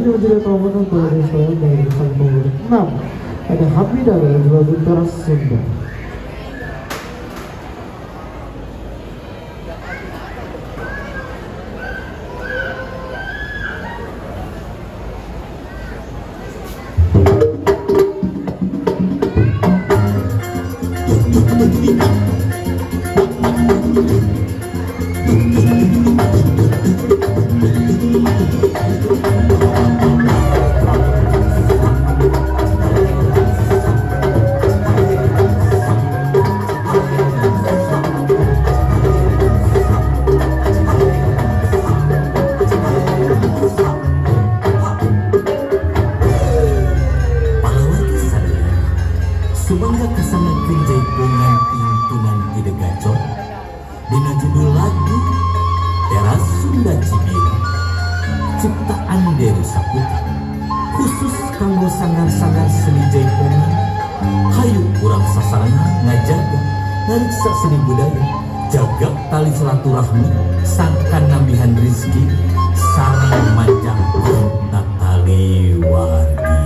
Selanjutnya menjadi penonton dari Israel dari sang nomor 6 ada Hamidah dari lagu Teras Sunda. Subangga kasangakeun jaipongan intunan Ide Gacor dina judul lagu Teras Sunda Cibira ciptaan Dewi Saputra khusus kanggo sangar-sangar seni jaipongan. Hayu urang sasarana ngajaga ngariksa seni budaya, jaga tali silaturahmi, sangkan nambihan rizki sareng manjang tali wargi.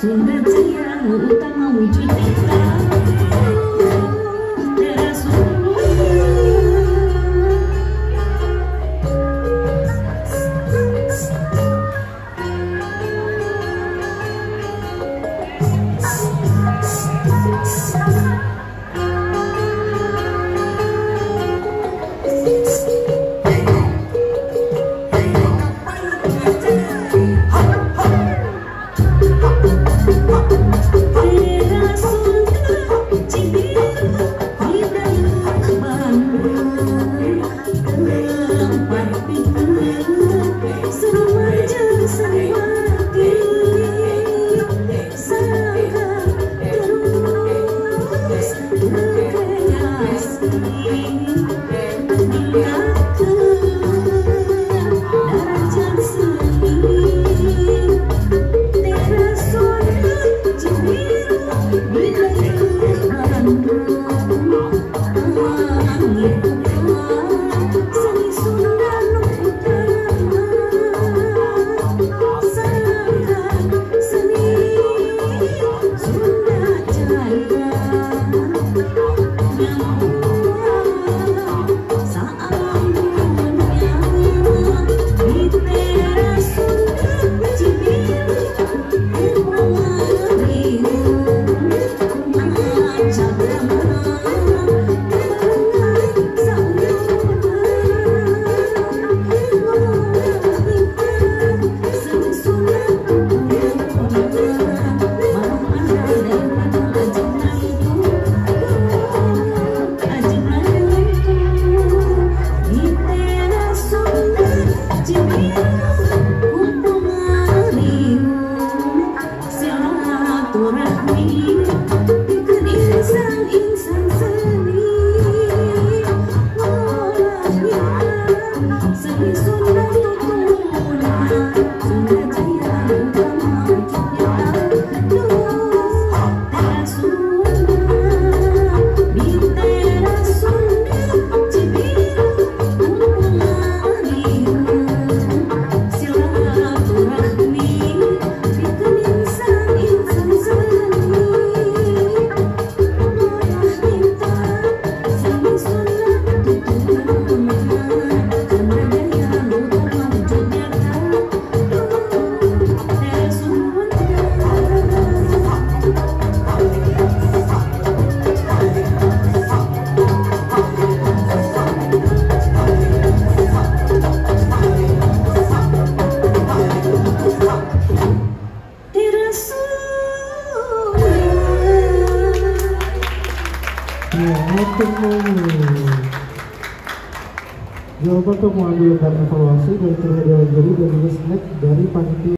Sunda Jaya utama wujud Cibira silaturahmi bikin insan seni. Seni Sunda tutunan Sunda Jaya utama teras Sunda di teras Sunda Cibiru silaturahmi bikin insan seni. Seni Sunda tutunan Sunda Jaya utama teras Sunda. Jawaban untuk mengambil evaluasi dari terhadap juri dan juga snack dari panitia.